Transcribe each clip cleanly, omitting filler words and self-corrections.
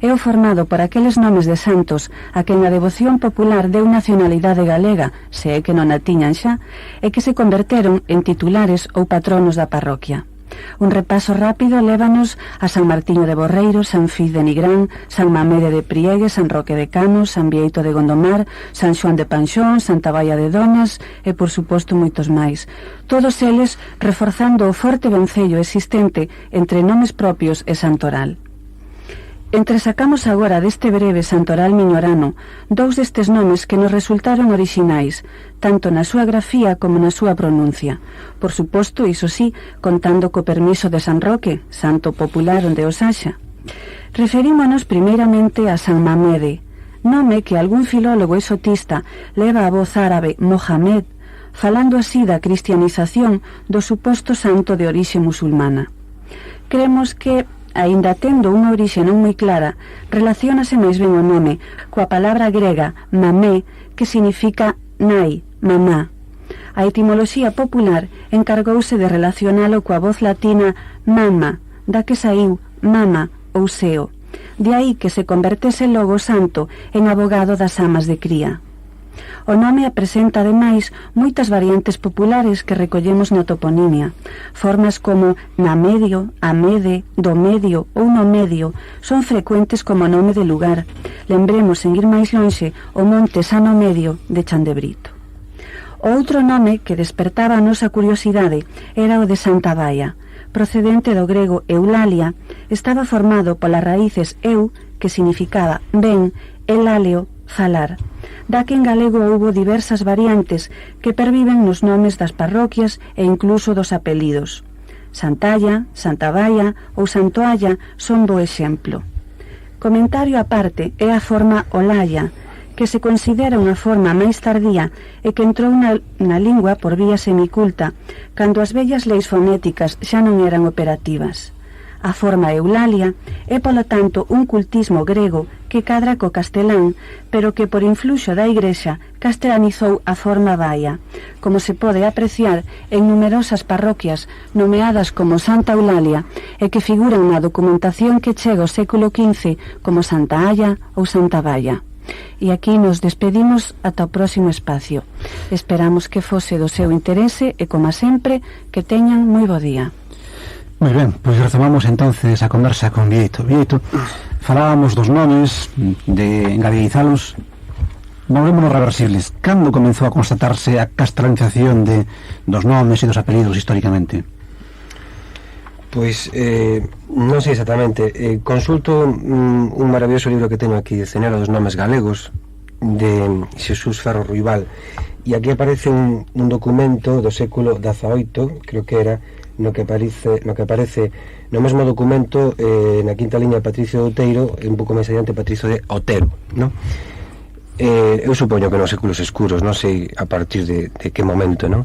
é o formado por aqueles nomes de santos a quen a devoción popular deu nacionalidade galega, se é que non a tiñan xa, e que se converteron en titulares ou patronos da parroquia. Un repaso rápido lévanos a San Martiño de Borreiro, San Fiz de Nigrán, San Mamede de Priegue, San Roque de Canos, San Bieito de Gondomar, San Xoán de Panxón, Santa Baia de Doñas e, por suposto, moitos máis. Todos eles reforzando o forte vencello existente entre nomes propios e santoral. Entresacamos agora deste breve santoral miñorano dous destes nomes que nos resultaron orixinais, tanto na súa grafía como na súa pronuncia. Por suposto, iso sí, contando co permiso de San Roque, santo popular onde os haxa. Referímonos primeiramente a San Mamede, nome que algún filólogo exotista leva a voz árabe Mohamed, falando así da cristianización do suposto santo de orixe musulmana. Creemos que, aínda tendo unha orixe non moi clara, relaciónase máis ben o nome coa palabra grega mamé, que significa nai, mamá. A etimoloxía popular encargouse de relacionalo coa voz latina mama, da que saiu mama ou seo. De aí que se convertese logo santo en abogado das amas de cría. O nome apresenta, ademais, moitas variantes populares que recollemos na toponimia. Formas como namedio, amede, do medio ou no medio son frecuentes como nome de lugar. Lembremos, en ir máis lonxe, o monte Sano Medio de Chandebrito. O outro nome que despertaba a nosa curiosidade era o de Santa Baia. Procedente do grego Eulalia, estaba formado polas raíces eu, que significaba ben, e laleo, falar. Da que en galego houbo diversas variantes que perviven nos nomes das parroquias e incluso dos apelidos. Santalla, Santa Baia ou Santoalla son bo exemplo. Comentario aparte é a forma olaya, que se considera unha forma máis tardía e que entrou na lingua por vía semiculta, cando as vellas leis fonéticas xa non eran operativas. A forma Eulalia é, polo tanto, un cultismo grego que cadra co castelán, pero que por influxo da Igrexa castelanizou a forma Baia, como se pode apreciar en numerosas parroquias nomeadas como Santa Eulalia e que figuran na documentación que chega ao século XV como Santa Aya ou Santa Baia. E aquí nos despedimos ata o próximo espacio. Esperamos que fose do seu interese e, como sempre, que teñan moi bo día. Moi ben, pois retomamos entonces a conversa con Bieito. Bieito, falábamos dos nomes, de engadeizalos. Volvémonos reversibles. Cando comenzou a constatarse a castelanización dos nomes e dos apelidos históricamente? Pois, non sei exactamente. Consulto un maravilloso libro que teño aquí, Dicionario dos Nomes Galegos, de Xesús Ferro Ruibal, e aquí aparece un documento do século XVIII, creo que era, no que aparece no mesmo documento, na quinta liña, Patricio de Outeiro, e un pouco máis adiante Patricio de Otero, non? Eu supoño que nos séculos escuros, non sei a partir de que momento, non?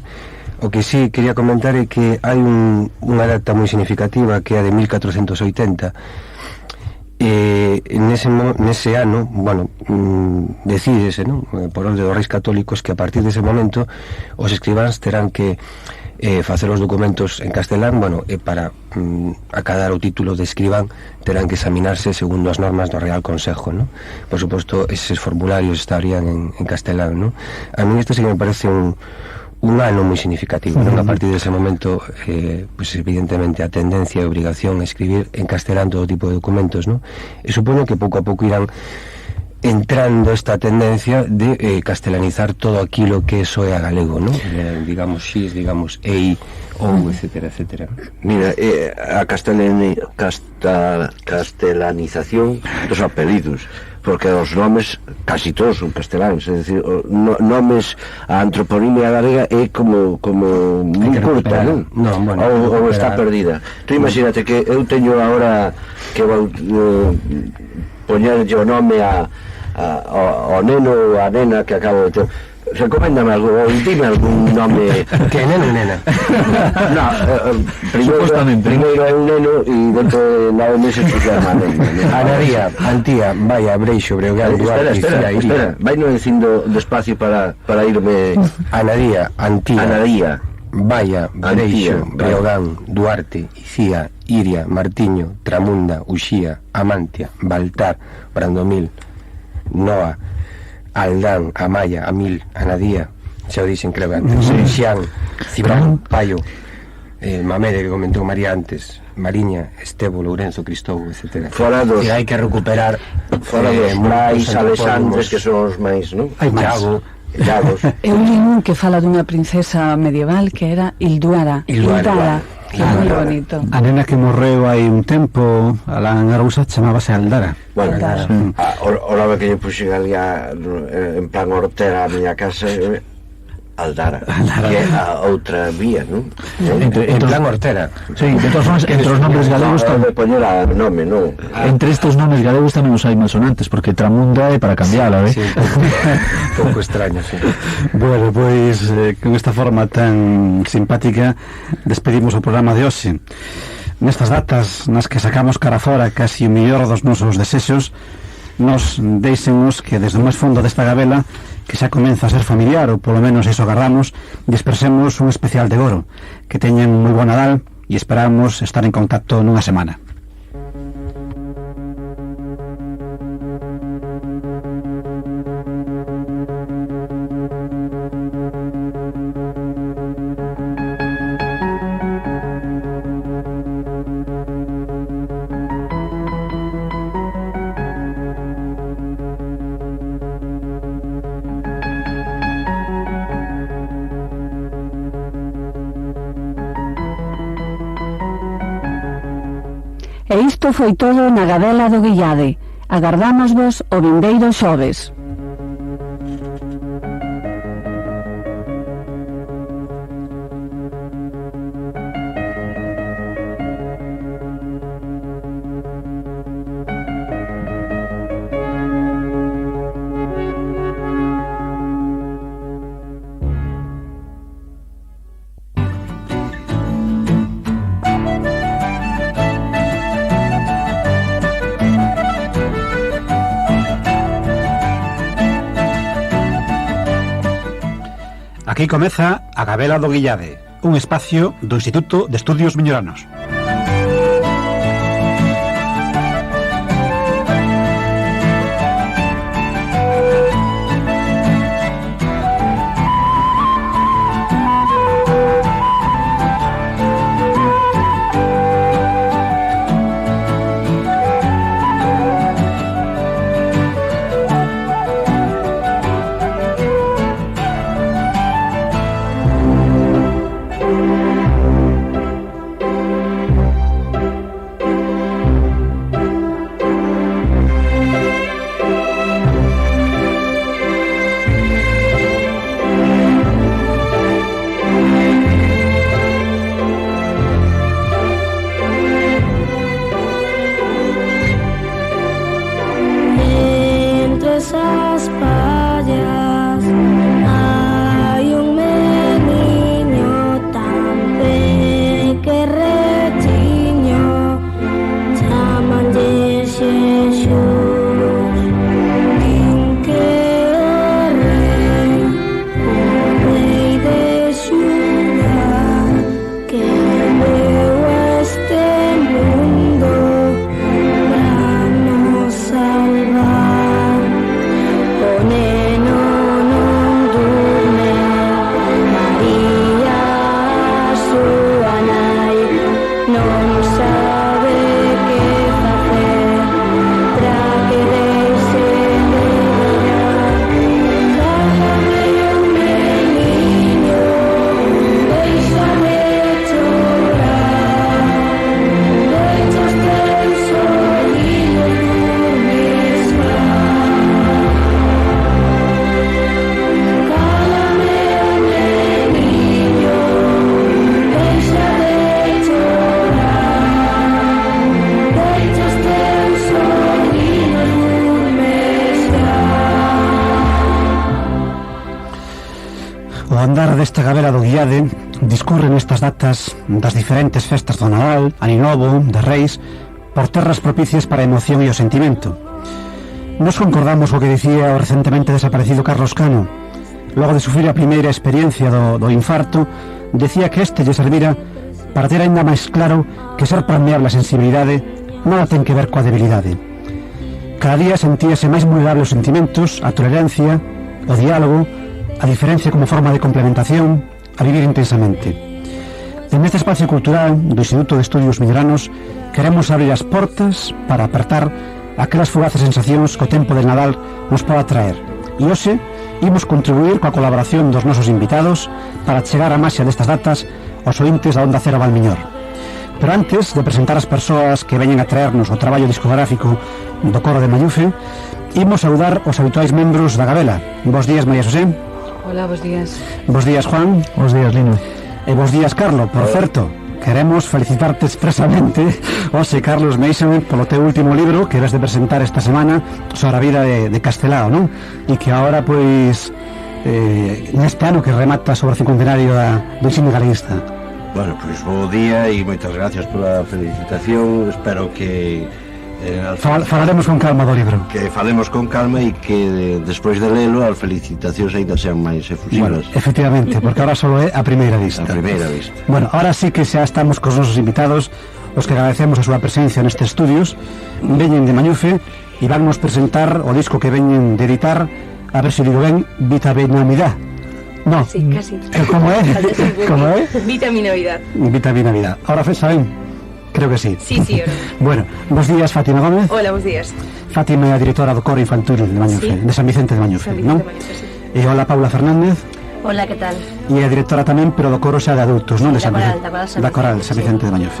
O que sí quería comentar é que hai unha data moi significativa, que é a de 1480. Nese ano, bueno, decídese, non? Por orde dos reis católicos, que a partir dese momento os escribáns terán que facer os documentos en castelán, bueno, e para acadar o título de escribán terán que examinarse segundo as normas do Real Consejo, ¿no? Por suposto, eses formularios estarían en castelán, ¿no? A mí isto sí que me parece un ano moi significativo, ¿no? A partir dese momento, pues evidentemente a tendencia e a obrigación a escribir en castelán todo tipo de documentos, ¿no? E supoño que pouco a pouco irán entrando esta tendencia de castelanizar todo aquilo que eso é a galego, ¿no? Digamos xis, digamos ei, ou, etcétera, etcétera. Mira, a castelanización dos apelidos, porque os nomes casi todos son casteláns, é dicir, nomes, a antroponimia galega é como moi curta, non? Bueno, ou está perdida. Tú imagínate que eu teño agora que vou poñerlle o nome ao neno ou a nena que acabo de ter. Recoméndame algo, ou dime algún nome. Que neno e nena? Primeiro é un neno e dentro de 9 meses que é unha nena. Anaría, Antía, Baia, Breixo, Breogán, Duarte, espera, vai non dicindo despacio para irme. Anaría, Antía, Anaría, Baia, Breixo, Breogán, Duarte, Icía, Iria, Martiño, Tramunda, Uxía, Amantia, Baltar, Brandomil, Noa, Aldán, Amaya, Amil, Anadía, xa o dixen creo antes, Xián, Cibrán, Paio, Mamede que comentou María antes, Mariña, Estevo, Lourenzo, Cristóbal, etc. Fora dos... E hai que recuperar Fora dos máis Alexandres, que son os máis, non? Hai máis. Llagos. Eu li un que fala dunha princesa medieval que era Ilduara, que é moi bonito. A nena que morreu hai un tempo, Alán Arousa, chamábase Aldara. Bueno, o nome que lle puxen ali en plan Ortega a miña casa, Aldara, que é a outra vía, non? En plan Ortera. Sí, de todas formas, entre os nombres galegos de poñer a nome, non? entre estes nomes galegos tamén os hai malsonantes, porque Tramunda é para cambiala, Sí, un pouco extraño, sí. Bueno, pois con esta forma tan simpática despedimos o programa de hoxe. Nestas datas nas que sacamos cara fora casi o mellor dos nosos desexos, nos deixemos que desde o máis fondo desta gabela, que xa comeza a ser familiar, ou polo menos iso agarramos, e expresemos un especial de Goro. Que teñan un moi bon Nadal e esperamos estar en contacto nunha semana. E isto foi todo na Gabela do Guillade. Agardámosvos o vindeiro xoves. Aquí comeza a Gabela do Guillade, un espacio do Instituto de Estudios Miñoranos. O andar desta Gabela do Guillade discurre nestas datas das diferentes festas do Nadal, Aninovo, de Reis, por terras propicias para a emoción e o sentimento. Nos concordamos co que dicía o recentemente desaparecido Carlos Cano. Logo de sufrir a primeira experiencia do infarto, decía que este lle servira para ter ainda máis claro que ser permeable a sensibilidade nada ten que ver coa debilidade. Cada día sentíase máis vulnerable os sentimentos, a tolerancia, o diálogo, a diferencia como forma de complementación, a vivir intensamente. En este espacio cultural do Instituto de Estudios Melloranos queremos abrir as portas para apertar aquelas fugaces sensacións que o tempo de Nadal nos poda traer. E hoxe imos contribuir coa colaboración dos nosos invitados para chegar a máxia destas datas aos ointes da Onda Cero Valmiñor. Pero antes de presentar as persoas que veñen a traernos o traballo discográfico do coro de Mañufe, imos saudar os habituais membros da Gabela. Bos días, María José. Hola, bos días. Bos días, Juan. Bos días, Lino. E bos días, Carlos. Por certo, queremos felicitarte expresamente, hoxe, Carlos Meixen, polo teu último libro que ves de presentar esta semana sobre a vida de Castelao, non? E que agora, pois, neste ano que remata sobre o cincuentenario do ensino galeguista. Bueno, pois bo día e moitas gracias pola felicitación. Espero que falaremos con calma do libro. Que falemos con calma e que despois de lelo as felicitacións ainda sean máis efusivas. Bueno, efectivamente, porque ahora só é a primeira vista. A primeira vista. Bueno, ahora sí que xa estamos cos nosos invitados, os que agradecemos a súa presencia nestes estudios. Veñen de Mañufe e vannos presentar o disco que veñen de editar, a ver se digo ben, Vitaminamidad. No. Sí, casi. ¿Cómo é? ¿Cómo é? Vitaminamidad. Vitaminamidad. Ahora saben? Creo que sí. Sí, ahora. Bueno, bos días, Fátima Gómez. Hola, bos días. Fátima é a directora do coro infantil de Mañufe, de San Vicente de Mañufe, non? E hola, Paula Fernández. Hola, que tal? E é a directora tamén, pero do coro xa de adultos, non? Da Coral, San Vicente de Mañufe.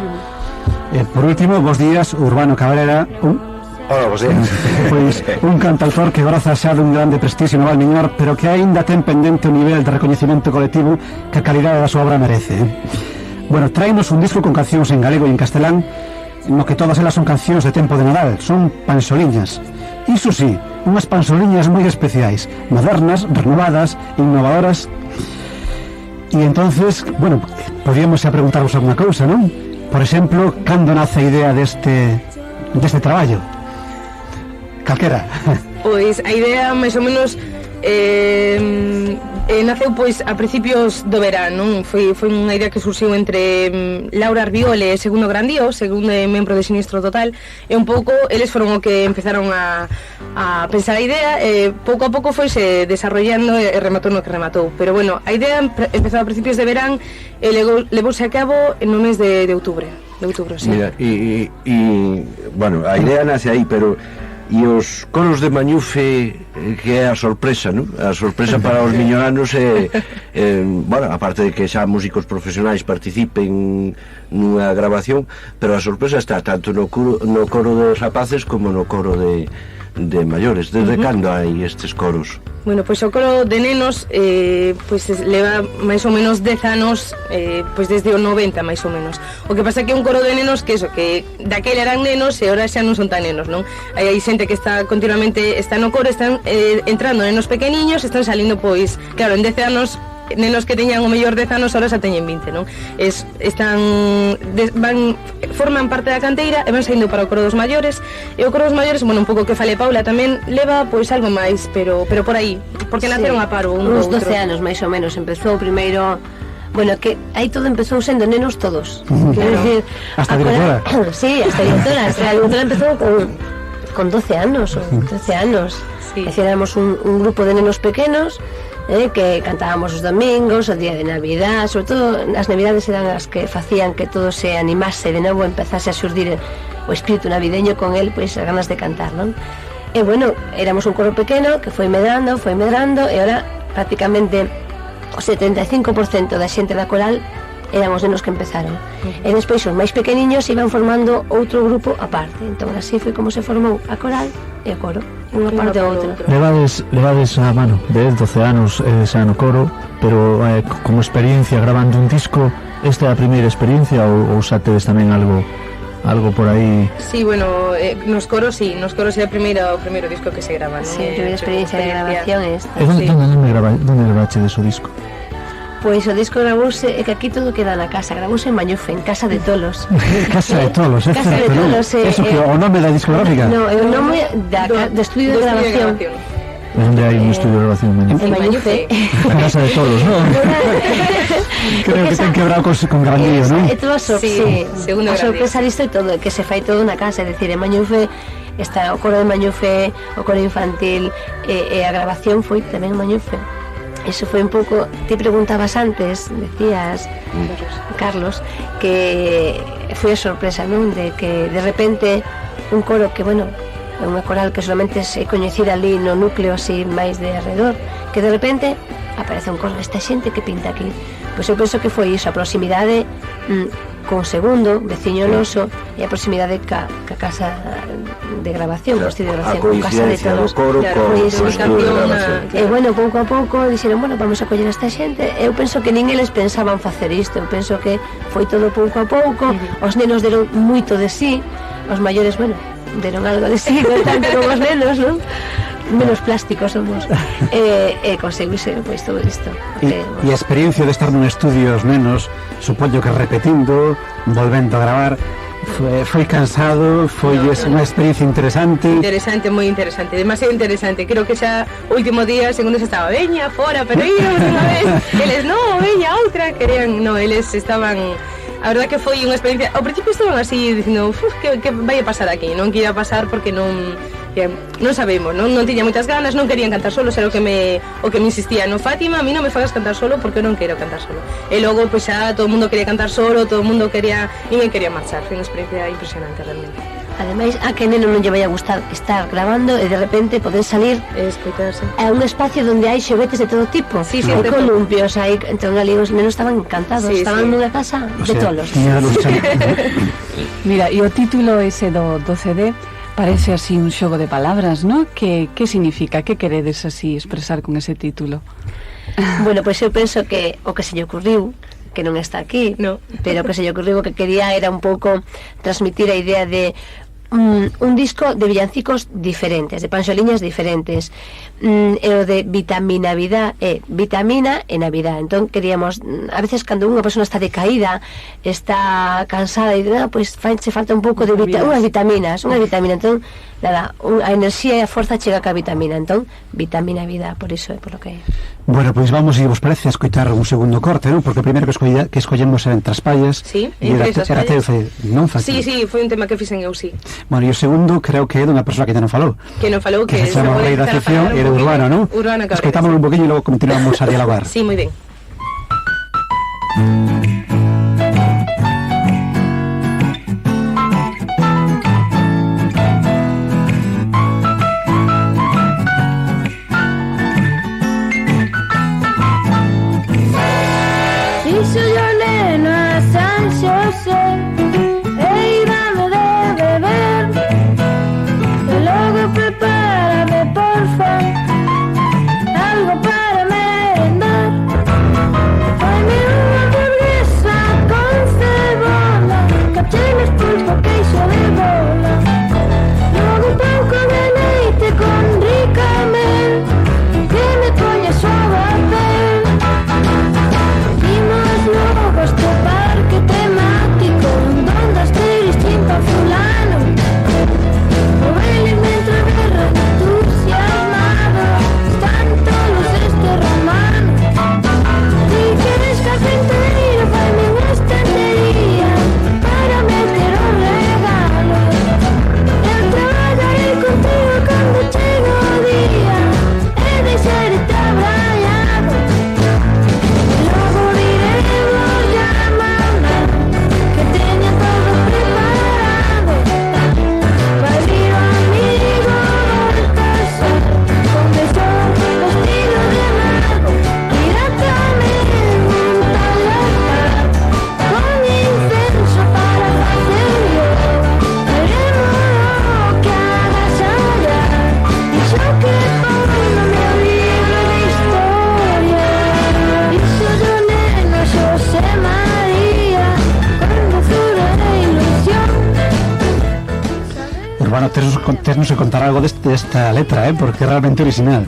Por último, bos días, Urbano Cabrera. Hola, vos días. Pois un cantautor que goza xa dun grande prestixio no Valmiñor, pero que aínda ten pendente un nivel de recoñecemento colectivo que a calidade da súa obra merece. Bueno, tráenos un disco con cancións en galego e en castelán, no que todas elas son cancións de tempo de Nadal, son pansoliñas. Iso sí, unhas pansoliñas moi especiais, modernas, renovadas, innovadoras. E entonces, bueno, podíamos xa preguntarvos alguna cousa, non? Por exemplo, cando nace a idea deste traballo? Calquera. Pois a idea máis ou menos naceu pois a principios do verán, non? Foi unha idea que surxiu entre Laura Arbiole e Segundo Grandío, segundo membro de Sinistro Total, e un pouco eles foron o que empezaron a pensar a idea, e pouco a pouco foise desarrollando e rematou no que rematou. Pero bueno, a idea empezou a principios de verán e levouse a cabo no mes de outubro. Sí. Mira, bueno, a idea nace aí, pero e os coros de Mañufe, que é a sorpresa, non? A sorpresa para os miñoranos é, bueno, aparte de que xa músicos profesionais participen nunha grabación, pero a sorpresa está tanto no coro de rapaces como no coro de maiores. Desde cando hai estes coros? Bueno, pois o coro de nenos pois leva máis ou menos 10 anos, pois desde o 90 máis ou menos. O que pasa que é un coro de nenos que eso, que daquela eran nenos e ahora xa non son tan nenos, non? Hai xente que está continuamente está no coro, están entrando nenos pequeniños, están salindo pois, claro, en 10 anos nenos que teñan o mellor 10 anos ahora xa teñen 20, non? Forman parte da canteira e van saindo para o coro dos maiores, e o coro dos maiores, bueno, un pouco que fale Paula tamén leva pois algo máis, pero por aí, porque naceron a paro uns 12 anos máis ou menos. Empezou primeiro, bueno, que aí todo empezou sendo nenos todos. Quero decir, hasta a directora. Sí, hasta a directora empezou con 12 anos ou 13 anos. Sí. Éramos un grupo de nenos pequenos, que cantábamos os domingos, o día de Navidad, sobre todo as Navidades eran as que facían que todo se animase de novo, empezase a xurdir o espírito navideño con el, pois as ganas de cantar, non? E bueno, éramos un coro pequeno que foi medrando, e ahora prácticamente o 75% da xente da coral eran os nenos que empezaron. E despois os máis pequeniños iban formando outro grupo aparte. Entón así foi como se formou a coral e o coro, unha parte ou outra. Levades a mano de 12 anos xa no coro, pero como experiencia grabando un disco, esta é a primeira experiencia ou xa tedes tamén algo por aí? Sí, bueno, nos coros é o primeiro disco que se grava, non? Sí, a primeira experiencia de grabación é esta. Onde gravaste de su disco? Pois o disco gravouse, é que aquí todo queda na casa, gravouse en Mañufe, en Casa de Tolos. Casa de Tolos, é Casa certo, de Tolos, non? Eso que o nome da discográfica? No, é o nome do estudio de grabación. Onde hai un estudio de grabación en Mañufe? En Mañufe. En casa de todos, non? Creo que ten quebrado con Grandío, non? É todo segundo a sorpresa disto é todo, que se fai todo na casa, é dicir, en Mañufe está o coro de Mañufe, o coro infantil, e a grabación foi tamén en Mañufe. Eso foi un pouco, te preguntabas antes, decías, Carlos, que foi a sorpresa, non? De que de repente un coro que, bueno, é unha coral que solamente é coñecida ali no núcleo así máis de alrededor, que de repente aparece un coro desta xente que pinta aquí. Pois eu penso que foi iso, a proximidade con Segundo, veciño noso, e a proximidade ca casa de grabación, o estudio de grabación, casa de todos. E bueno, pouco a pouco dixeron, bueno, vamos a coller esta xente. Eu penso que nin eles pensaban facer isto, eu penso que foi todo pouco a pouco, os nenos deron moito de sí, os maiores, bueno, deron algo de sí, non tanto como os nenos, non? Menos plásticos somos, conseguise pois todo isto. E a experiencia de estar nun estudio os nenos, supoño que repetindo, volvendo a gravar, foi cansado, foi unha experiencia interesante. Interesante, moi interesante, demasiado interesante. Creo que xa o último día, segundo se estaba veña, fora, pero íbamos unha vez. Eles, no, veña, outra, querían, no, eles estaban... A verdad que foi unha experiencia. Ao principio estaban así dicindo, que vai a pasar aquí, non que ia a pasar porque non sabemos, non tiña moitas ganas, non querían cantar solos, era o que me insistía, no, Fátima, a mí non me fagas cantar solo porque eu non quero cantar solo. E logo pois xa todo o mundo quería cantar solo, todo o mundo quería, ninguén quería marchar, foi unha experiencia impresionante realmente. Ademais, a que neno non lle vai a gustar estar grabando e de repente poder salir a un espacio onde hai xoguetes de todo tipo. Sí, hai columpios, hai... Entón ali os nenos estaban encantados, estaban nunha casa de tolos. Mira, e o título ese do CD parece así un xogo de palabras, ¿no? Que significa? Que queredes así expresar con ese título? Bueno, pois eu penso que o que se lle ocurriu, que non está aquí, no, pero o que se lle ocurriu, o que quería era un pouco transmitir a idea de un disco de villancicos diferentes, de panxoliñas diferentes, e o de vitamina vida e vitamina e Navidad. Entón queríamos, a veces cando unha persona está decaída, está cansada e pois se falta un pouco de unhas vitaminas, entón nada, a enerxía e a forza chega ca vitamina, entón vitamina vida, por iso é por lo que é. Bueno, pois vamos, se vos parece, a escoitar un segundo corte, non? Porque o primeiro que escollemos era Entre as Pallas. Sí, Entre as Pallas. Non Sí, foi un tema que fixen eu, sí. Bueno, e o segundo creo que é dunha persoa que non falou. Que non falou, que se chama o rei da sección, era Urbano, non? Urbano Cabrera. Escoitámoslo un poquinho e logo continuamos a dialogar. Sí, moi ben. Ternos que contar algo desta letra, porque é realmente original.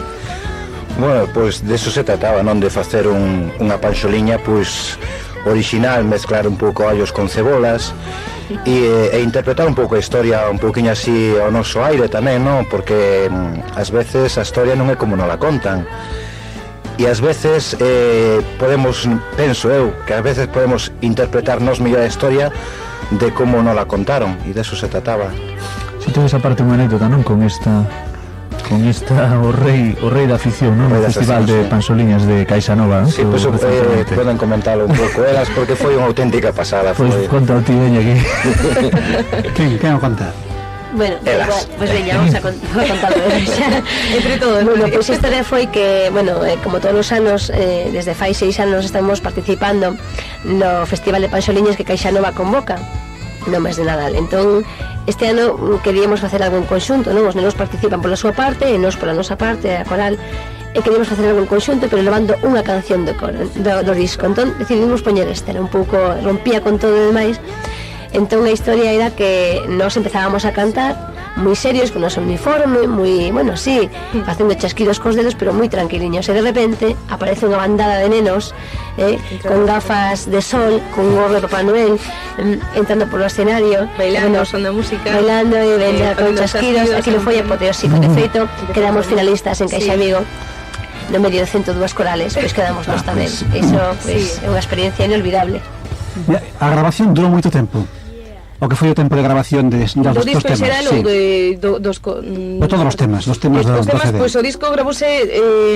Bueno, pois deso se trataba, non? De facer unha panxoliña, pois original, mezclar un pouco ollos con cebolas e interpretar un pouco a historia un pouquiño así ao noso aire tamén, non? Porque ás veces a historia non é como non la contan, e ás veces podemos, penso eu, que ás veces podemos interpretar nos mellor a historia de como non la contaron, e de eso se trataba. Si tedes aparte unha anécdota, non? Con esta o rei da afición, non? O festival de Pansoliñas de Caixanova, non? Sí, pois poden comentarlo un pouco elas, porque foi unha auténtica pasada. Pois conta o ti, veña aquí. Quen o conta? Bueno, pues veña, vamos a contarlo entre todos. Bueno, pues a historia foi que, bueno, como todos os anos, desde fai 6 anos estamos participando no Festival de Pansoliñas que Caixanova convoca no mes de Nadal. Entón, este ano queríamos facer algo en conxunto, non? Os nenos participan pola súa parte e nós pola nosa parte, a coral, e queríamos facer algo en conxunto, pero levando unha canción do disco. Entón, decidimos poñer esta, era un pouco, rompía con todo o demais. Entón, a historia era que nós empezábamos a cantar moi serios, con o noso uniforme, moi, bueno, sí, facendo chasquidos cos dedos, pero moi tranquiliños, e de repente aparece unha bandada de nenos con gafas de sol, con un gorro de Papá Noel, entrando polo escenario, bailando, son da música, bailando e con chasquidos. Aquilo foi apoteósico. De feito, quedamos finalistas en Caixa Vigo no medio de 102 corales, pois quedamos nós tamén. Iso, pois, é unha experiencia inolvidable. A grabación durou moito tempo. O que foi o tempo de grabación dos temas? Sí. De todos os temas, do CD. Pois o disco gravouse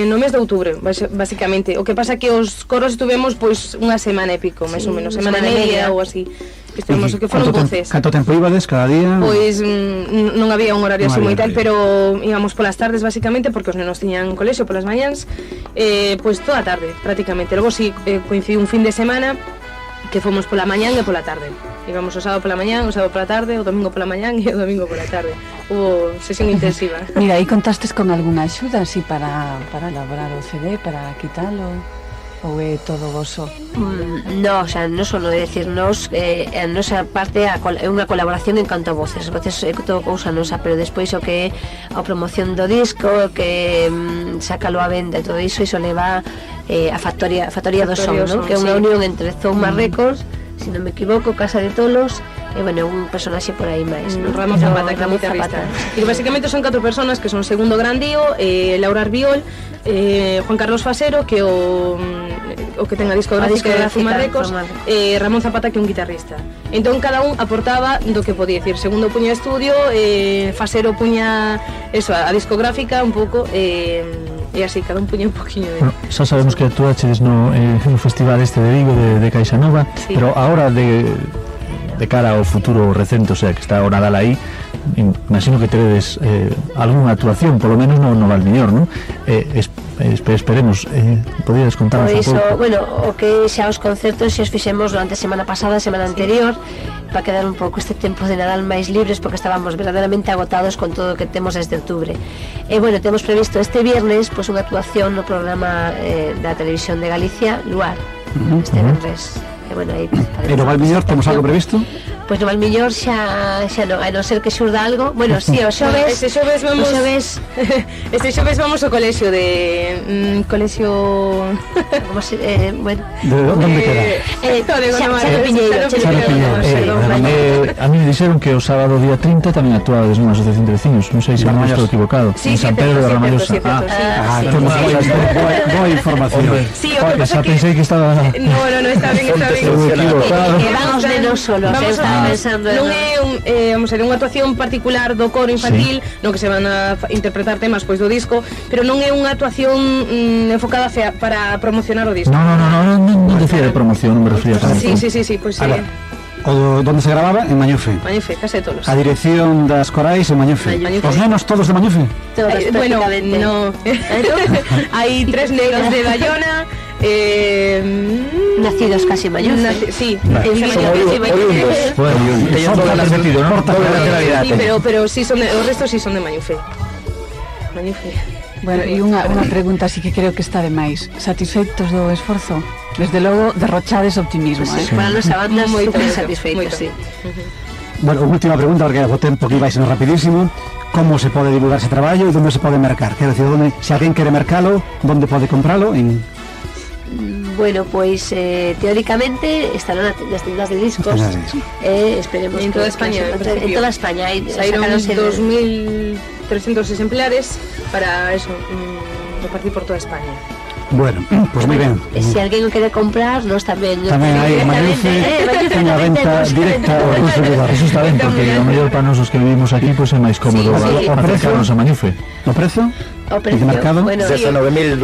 no mes de outubro, basicamente. O que pasa que os coros estuvemos pois unha semana e pico, máis ou menos, semana e media ou así. Estuvemos, o que foron voces. Canto tempo ibades cada día? Pois non había un horario así moi tal, pero íbamos polas tardes basicamente porque os nenos tiñan colexio polas mañáns, pois toda a tarde prácticamente. Logo si coincidiu un fin de semana que fomos pola mañán e pola tarde. Íbamos o sábado pola mañán, o sábado pola tarde, o domingo pola mañán e o domingo pola tarde. Hubo sesión intensiva. Mira, aí contastes con algunha axuda así para elaborar o CD, para quitalo? Ou é todo voso? No, o sea, non só decir nos, a nosa parte é unha colaboración en canto a voces é todo cousa nosa, pero despois o que é a promoción do disco, que sácalo a venda e todo iso leva a Factoría do Son, ¿no? Que é unha unión entre Zoma Records, se non me equivoco, Casa de Tolos e, bueno, un personaxe por aí máis, ¿no? Ramón Zapata, que é guitarrista. E basicamente son 4 personas que son Segundo Grandío, Laura Arbiol, Juan Carlos Fasero, que o que ten a discográfica de Zoma Records, Ramón Zapata, que é un guitarrista. Entón cada un aportaba do que podía decir. Segundo puña estudio, Fasero puña eso, a discográfica un pouco, e así, cada un puña un poquinho de... Bueno, xa sabemos que actuaches no festival este de Vigo de Caixanova, sí. Pero ahora de cara ao futuro recente, o sea, que está o Nadal aí, imagino que teredes algunha actuación, polo menos no Valmiñor, non? Esperemos, podíades contarnos un pouco. Bueno, o que xa os concertos xa os fixemos durante a semana pasada, a semana anterior, para quedar un pouco este tempo de Nadal máis libres, porque estábamos verdadeiramente agotados con todo o que temos desde outubro. E, bueno, temos previsto este viernes pois unha actuación no programa da Televisión de Galicia, Luar, este viernes. Bueno, aí, e no Valmiñor temos algo previsto? Pois no Valmiñor xa non, a non ser que xurda algo. Bueno, sí, o xoves. Este xoves vamos ao colexio de colexio como se bueno. De onde queda? Charo Piñeiro. A mí me dixeron que o sábado día 30 tamén actuades nunha asociación de veciños, non sei se non estou equivocado. Sí, en San Pedro de Ramallosa. Temos boa información. Sí, o que pasa que pensei que estaba No, está ben. Que vamos menos solos, pensando. Non é vamos a ver, unha actuación particular do coro infantil, no que se van a interpretar temas pois do disco, pero non é unha actuación enfocada para promocionar o disco. Non decía de promoción, non me refería a Sí, pois sí. Onde se grababa? En Mañufe. Mañufe, Casa de Tolos. A dirección das corais en Mañufe. Os nenos todos de Mañufe? Todos, bueno, no. Hai 3 negros de Bayona, nacidos casi en Mañufe. Sí, pero sí son os restos sí son de Mañufe. Bueno, e unha pregunta así que creo que está de máis. Satisfeitos do esforzo? Desde logo, derrochades optimismo, Para a nosa banda moi satisfeitos, sí. Bueno, última pregunta, porque o tempo que vais sendo rapidísimo. Como se pode divulgar ese traballo e onde se pode mercar? Quero decir, se alguén quere mercalo, onde pode compralo? Bueno, pois teóricamente estarán nas tiendas de discos. Esperemos en toda España, en toda España. Saíron 2.300 exemplares para eso, repartir por toda España. Bueno, pues muy bien. Se alguén o quere comprar, nos tamén. Tamén hai Mañufe, unha venta directa ao consumidor. Eso está ben, porque o mellor para nosos que vivimos aquí pois é máis cómodo acercarnos a Mañufe. O prezo? O precio, de mercado? bueno, 19.000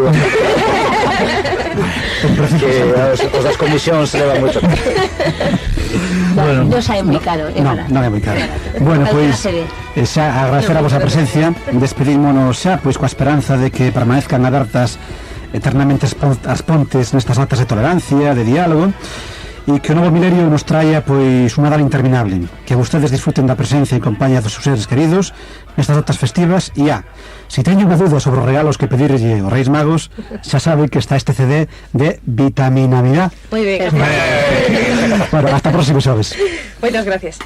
que os das comisións levan moito. bueno, non sai moi caro, non é moi caro. Bueno, pois xa agradecer a vosa presencia, despedímonos xa pois coa esperanza de que permanezcan abertas eternamente as pontes nestas datas de tolerancia, de diálogo, e que o novo milenio nos traia pois unha data interminable, que vostedes disfruten da presencia e compañía dos seus seres queridos nestas datas festivas. E se teñen unha dúda sobre os regalos que pedirlle os Reis Magos, xa sabe que está este CD de Vitaminamidad. Moi ben. Bueno, hasta próximo xoves. Moitas gracias.